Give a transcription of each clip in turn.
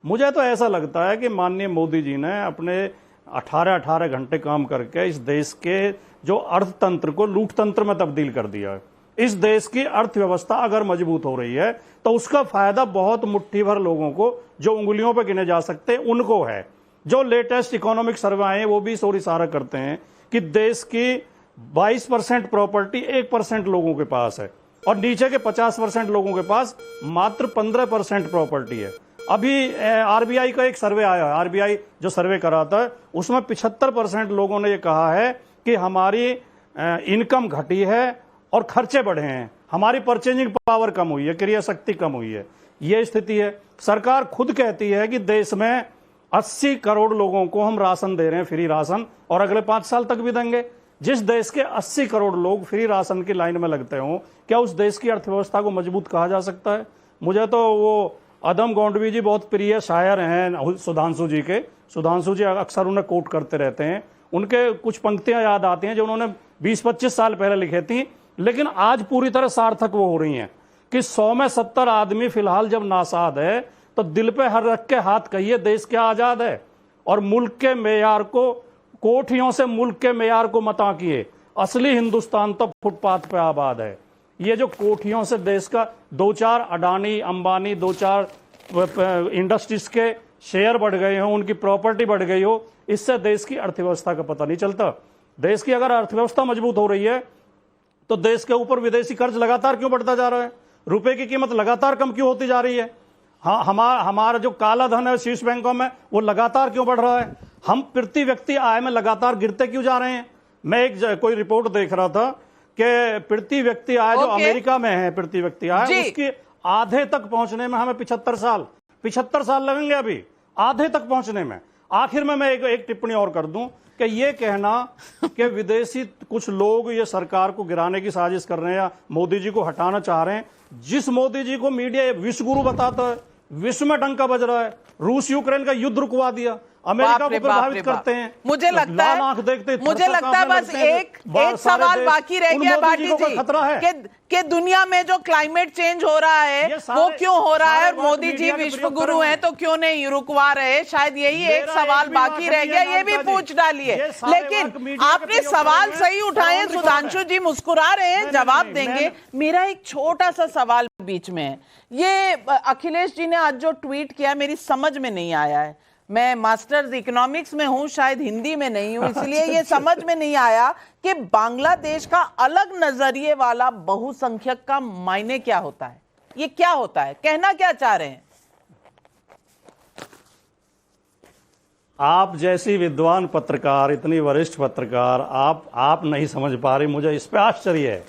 मुझे तो ऐसा लगता है कि माननीय मोदी जी ने अपने 18-18 घंटे काम करके इस देश के जो अर्थतंत्र को लूटतंत्र में तब्दील कर दिया है। इस देश की अर्थव्यवस्था अगर मजबूत हो रही है तो उसका फायदा बहुत मुट्ठी भर लोगों को, जो उंगलियों पर गिने जा सकते हैं, उनको है। जो लेटेस्ट इकोनॉमिक सर्वे आए हैं वो भी इस इशारा करते हैं कि देश की 22% प्रॉपर्टी 1% लोगों के पास है और नीचे के 50% लोगों के पास मात्र 15% प्रॉपर्टी है। अभी आरबीआई का एक सर्वे आया है, आरबीआई जो सर्वे कराता है उसमें 75% लोगों ने ये कहा है कि हमारी इनकम घटी है और खर्चे बढ़े हैं, हमारी परचेजिंग पावर कम हुई है, क्रय शक्ति कम हुई है। ये स्थिति है। सरकार खुद कहती है कि देश में 80 करोड़ लोगों को हम राशन दे रहे हैं, फ्री राशन, और अगले 5 साल तक भी देंगे। जिस देश के 80 करोड़ लोग फ्री राशन की लाइन में लगते हों, क्या उस देश की अर्थव्यवस्था को मजबूत कहा जा सकता है? मुझे तो वो अदम गोंडवी जी बहुत प्रिय शायर हैं सुधांशु जी के। सुधांशु जी अक्सर उन्हें कोट करते रहते हैं। उनके कुछ पंक्तियां याद आती हैं जो उन्होंने 20-25 साल पहले लिखी थी, लेकिन आज पूरी तरह सार्थक वो हो रही हैं कि 100 में 70 आदमी फिलहाल जब नासाद है तो दिल पे हर रख के हाथ कहिए देश क्या आजाद है। और मुल्क के मेयार को, कोठियों से मुल्क के मेयार को मता किए, असली हिंदुस्तान तो फुटपाथ पे आबाद है। ये जो कोठियों से देश का 2-4 अडानी अंबानी 2-4 इंडस्ट्रीज के शेयर बढ़ गए हो, उनकी प्रॉपर्टी बढ़ गई हो, इससे देश की अर्थव्यवस्था का पता नहीं चलता। देश की अगर अर्थव्यवस्था मजबूत हो रही है तो देश के ऊपर विदेशी कर्ज लगातार क्यों बढ़ता जा रहा है? रुपए की कीमत लगातार कम क्यों होती जा रही है? हाँ, हमारा जो काला धन है शीर्ष बैंकों में वो लगातार क्यों बढ़ रहा है? हम प्रति व्यक्ति आय में लगातार गिरते क्यों जा रहे हैं? मैं कोई रिपोर्ट देख रहा था कि प्रति व्यक्ति आय जो अमेरिका में है, प्रति व्यक्ति आय उसकी आधे तक पहुंचने में हमें 75 साल लगेंगे अभी आधे तक पहुंचने में। आखिर में मैं एक टिप्पणी और कर दूं कि ये कहना कि विदेशी कुछ लोग ये सरकार को गिराने की साजिश कर रहे हैं या मोदी जी को हटाना चाह रहे हैं, जिस मोदी जी को मीडिया विश्व गुरु बताता है, विश्व में डंका बज रहा है, रूस यूक्रेन का युद्ध रुकवा दिया, अमेरिका को प्रभावित करते हैं, मुझे लगता है बस एक सवाल बाकी रह गया भाटी जी कि दुनिया में जो क्लाइमेट चेंज हो रहा है वो क्यों हो रहा है, और मोदी जी विश्व गुरु हैं तो क्यों नहीं रुकवा रहे? शायद यही एक सवाल बाकी रह गया, ये भी पूछ डालिए। लेकिन आपने सवाल सही उठाए, सुधांशु जी मुस्कुरा रहे हैं, जवाब देंगे। मेरा एक छोटा सा सवाल बीच में है, ये अखिलेश जी ने आज जो ट्वीट किया मेरी समझ में नहीं आया है। मैं मास्टर्स इकोनॉमिक्स में हूं, शायद हिंदी में नहीं हूं, इसलिए ये समझ में नहीं आया कि बांग्लादेश का अलग नजरिए वाला बहुसंख्यक का मायने क्या होता है, ये क्या होता है, कहना क्या चाह रहे हैं? आप जैसी विद्वान पत्रकार, इतनी वरिष्ठ पत्रकार, आप नहीं समझ पा रही, मुझे इस पे आश्चर्य है।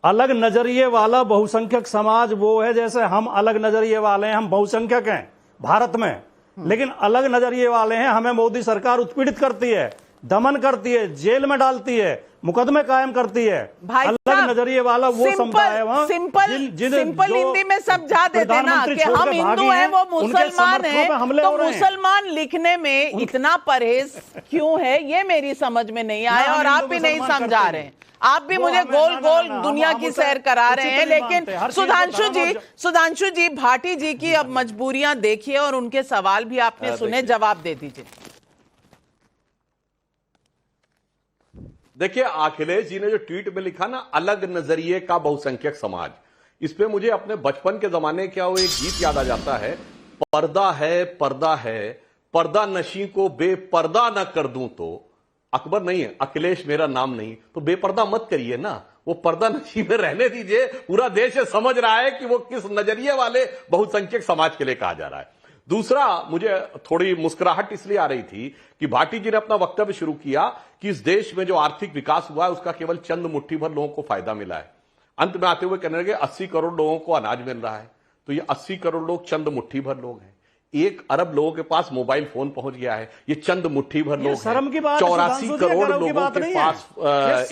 अलग नजरिए वाला बहुसंख्यक समाज वो है जैसे हम अलग नजरिए वाले हैं, हम बहुसंख्यक हैं भारत में, लेकिन अलग नजरिए वाले हैं, हमें मोदी सरकार उत्पीड़ित करती है, दमन करती है, जेल में डालती है, मुकदमे कायम करती है। अलग नजरिए वाला वो समुदाय है वहां। सिंपल हिंदी में समझा देते ना कि हम हिंदू हैं, वो मुसलमान हैं, तो मुसलमान लिखने में इतना परहेज क्यों है, ये मेरी समझ में नहीं आया और आप भी नहीं समझा रहे हैं। आप भी मुझे गोल गोल दुनिया की सैर करा रहे हैं। लेकिन सुधांशु जी भाटी जी की अब मजबूरियां देखिए और उनके सवाल भी आपने सुने, जवाब दे दीजिए। देखिए, अखिलेश जी ने जो ट्वीट में लिखा ना, अलग नजरिए का बहुसंख्यक समाज, इस पे मुझे अपने बचपन के जमाने क्या वो एक गीत याद आ जाता है, पर्दा है पर्दा है, पर्दा नशी को बेपर्दा न कर दूं तो। अकबर नहीं है, अखिलेश मेरा नाम नहीं, तो बेपर्दा मत करिए ना, वो पर्दा नशी में रहने दीजिए। पूरा देश समझ रहा है कि वो किस नजरिए वाले बहुसंख्यक समाज के लिए कहा जा रहा है। दूसरा, मुझे थोड़ी मुस्कुराहट इसलिए आ रही थी कि भाटी जी ने अपना वक्तव्य शुरू किया कि इस देश में जो आर्थिक विकास हुआ है उसका केवल चंद मुट्ठी भर लोगों को फायदा मिला है। अंत में आते हुए कहने लगे 80 करोड़ लोगों को अनाज मिल रहा है, तो ये 80 करोड़ लोग चंद मुट्ठी भर लोग हैं। 1 अरब लोगों के पास मोबाइल फोन पहुंच गया है, ये चंद मुट्ठी भर लोग हैं। 84 करोड़ लोगों के पास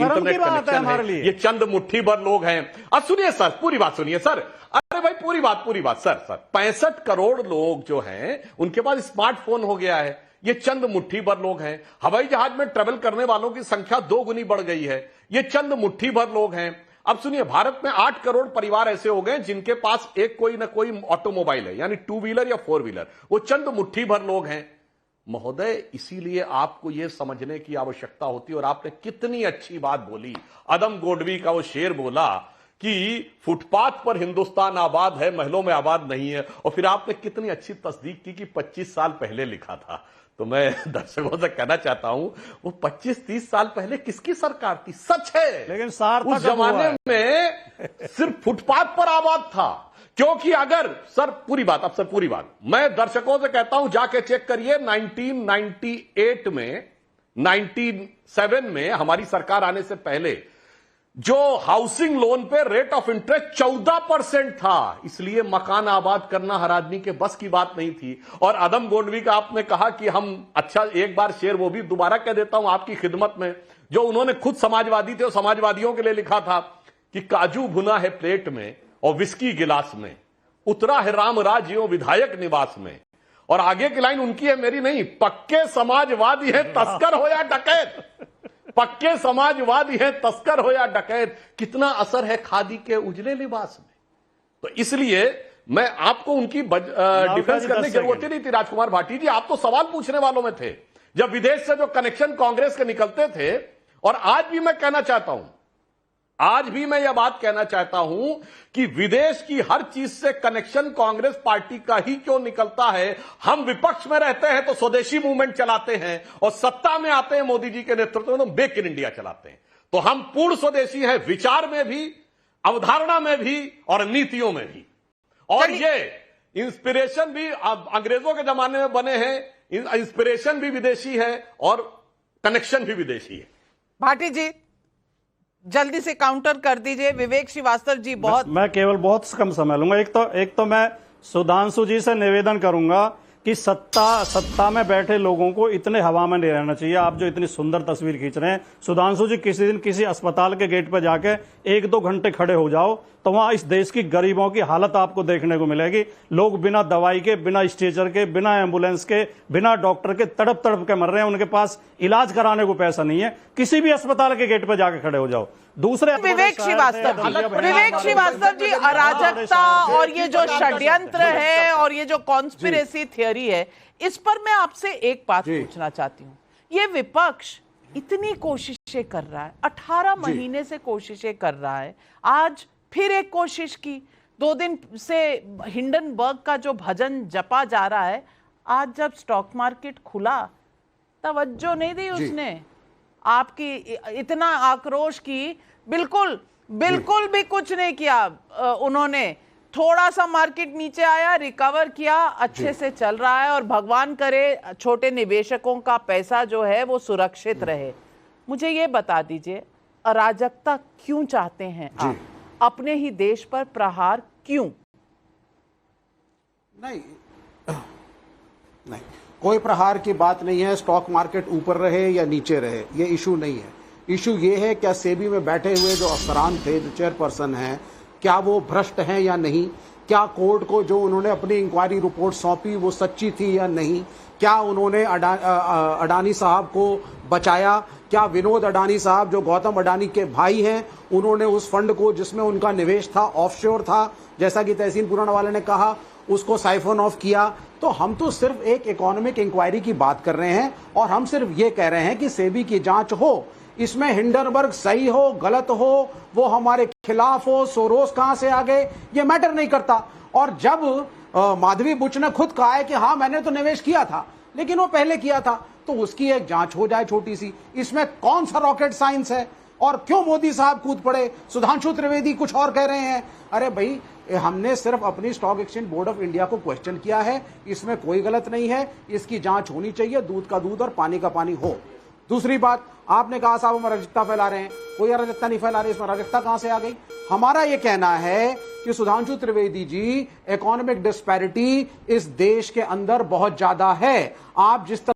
इंटरनेट कनेक्शन है, ये चंद मुट्ठी भर लोग हैं। अब सुनिए सर, पूरी बात सुनिए सर, अरे भाई पूरी बात सर 65 करोड़ लोग जो हैं उनके पास स्मार्टफोन हो गया है, ये चंद मुट्ठी भर लोग हैं। हवाई जहाज में ट्रेवल करने वालों की संख्या 2 गुनी बढ़ गई है, ये चंद मुट्ठी भर लोग हैं। अब सुनिए, भारत में 8 करोड़ परिवार ऐसे हो गए जिनके पास एक कोई ना कोई ऑटोमोबाइल है, यानी 2 व्हीलर या 4 व्हीलर। वो चंद मुट्ठी भर लोग हैं महोदय। इसीलिए आपको यह समझने की आवश्यकता होती है, और आपने कितनी अच्छी बात बोली। अदम गोडवी का वो शेर बोला कि फुटपाथ पर हिंदुस्तान आबाद है, महलों में आबाद नहीं है। और फिर आपने कितनी अच्छी तस्दीक की कि 25 साल पहले लिखा था। तो मैं दर्शकों से कहना चाहता हूं, वो 25-30 साल पहले किसकी सरकार थी? सच है, लेकिन उस जमाने में सिर्फ फुटपाथ पर आबाद था। क्योंकि अगर सर पूरी बात मैं दर्शकों से कहता हूं, जाके चेक करिए 1998 में 97 में हमारी सरकार आने से पहले जो हाउसिंग लोन पे रेट ऑफ इंटरेस्ट 14% था। इसलिए मकान आबाद करना हर आदमी के बस की बात नहीं थी। और अदम गोडवी का आपने कहा कि हम, अच्छा एक बार शेर वो भी दोबारा कह देता हूं आपकी खिदमत में, जो उन्होंने खुद समाजवादी थे और समाजवादियों के लिए लिखा था कि काजू भुना है प्लेट में और विस्की गिलास में, उतरा है राम राज्यों विधायक निवास में। और आगे की लाइन उनकी है, मेरी नहीं। पक्के समाजवादी है तस्कर हो या डकैत, पक्के समाजवादी है तस्कर हो या डकैत, कितना असर है खादी के उजले लिबास में। तो इसलिए मैं आपको उनकी डिफेंस करने की जरूरत ही नहीं थी। राजकुमार भाटी जी, आप तो सवाल पूछने वालों में थे जब विदेश से जो कनेक्शन कांग्रेस के निकलते थे। और आज भी मैं कहना चाहता हूं, आज भी मैं यह बात कहना चाहता हूं कि विदेश की हर चीज से कनेक्शन कांग्रेस पार्टी का ही क्यों निकलता है। हम विपक्ष में रहते हैं तो स्वदेशी मूवमेंट चलाते हैं, और सत्ता में आते हैं मोदी जी के नेतृत्व में तो मेक इन इंडिया चलाते हैं। तो हम पूर्ण स्वदेशी हैं, विचार में भी, अवधारणा में भी और नीतियों में भी। और ये इंस्पिरेशन भी अंग्रेजों के जमाने में बने हैं, इंस्पिरेशन भी विदेशी है और कनेक्शन भी विदेशी है। भाटी जी जल्दी से काउंटर कर दीजिए। विवेक श्रीवास्तव जी मैं केवल बहुत कम समय लूंगा। एक तो मैं सुधांशु जी से निवेदन करूंगा कि सत्ता में बैठे लोगों को इतने हवा में नहीं रहना चाहिए। आप जो इतनी सुंदर तस्वीर खींच रहे हैं सुधांशु जी, किसी दिन किसी अस्पताल के गेट पर जाके 1-2 घंटे खड़े हो जाओ तो वहां इस देश की गरीबों की हालत आपको देखने को मिलेगी। लोग बिना दवाई के, बिना स्ट्रेचर के, बिना एम्बुलेंस के, बिना डॉक्टर के तड़प तड़प के मर रहे हैं। उनके पास इलाज कराने को पैसा नहीं है। किसी भी अस्पताल के गेट पर जाके खड़े हो जाओ। दूसरे विवेक श्रीवास्तव जी, अराजकता और ये जो षड्यंत्र है और ये जो कॉन्स्पिरेसी थियरी है, इस पर मैं आपसे एक बात पूछना चाहती हूँ। ये विपक्ष इतनी कोशिशें कर रहा है, 18 महीने से कोशिशें कर रहा है, आज फिर एक कोशिश की। 2 दिन से हिंडनबर्ग का जो भजन जपा जा रहा है, आज जब स्टॉक मार्केट खुला तवज्जो नहीं दी उसने आपकी, इतना आक्रोश की, बिल्कुल भी कुछ नहीं किया उन्होंने। थोड़ा सा मार्केट नीचे आया, रिकवर किया, अच्छे से चल रहा है और भगवान करे छोटे निवेशकों का पैसा जो है वो सुरक्षित रहे। मुझे ये बता दीजिए, अराजकता क्यों चाहते हैं आप? अपने ही देश पर प्रहार क्यों? नहीं, कोई प्रहार की बात नहीं है। स्टॉक मार्केट ऊपर रहे या नीचे रहे, ये इशू नहीं है। इशू ये है क्या सेबी में बैठे हुए जो अफसरान थे, जो चेयरपर्सन हैं, क्या वो भ्रष्ट हैं या नहीं? क्या कोर्ट को जो उन्होंने अपनी इंक्वायरी रिपोर्ट सौंपी वो सच्ची थी या नहीं? क्या उन्होंने अडानी साहब को बचाया? क्या विनोद अडानी साहब जो गौतम अडानी के भाई हैं, उन्होंने उस फंड को जिसमें उनका निवेश था, ऑफशोर था, जैसा कि तहसीन पुराना वाले ने कहा, उसको साइफन ऑफ किया? तो हम तो सिर्फ एक इकोनॉमिक इंक्वायरी की बात कर रहे हैं और हम सिर्फ ये कह रहे हैं कि सेबी की जांच हो। इसमें हिंडनबर्ग सही हो, गलत हो, वो हमारे खिलाफ हो, सोरोस कहां से आ गए, ये मैटर नहीं करता। और जब माधवी बुच ने खुद कहा है कि हाँ मैंने तो निवेश किया था, लेकिन वो पहले किया था, तो उसकी एक जांच हो जाए छोटी सी। इसमें कौन सा रॉकेट साइंस है? और क्यों मोदी साहब कूद पड़े? सुधांशु त्रिवेदी कुछ और कह रहे हैं। अरे भाई, हमने सिर्फ अपनी stock exchange board of India को क्वेश्चन किया है, इसमें कोई गलत नहीं है। इसकी जांच होनी चाहिए, दूध का दूध और पानी का पानी हो। दूसरी बात, आपने कहा साहब हम अराजकता फैला रहे हैं। कोई अराजकता नहीं फैला रहे, इसमें अराजकता कहां से आ गई? हमारा यह कहना है कि सुधांशु त्रिवेदी जी, इकोनॉमिक डिस्पैरिटी इस देश के अंदर बहुत ज्यादा है। आप जिस तरह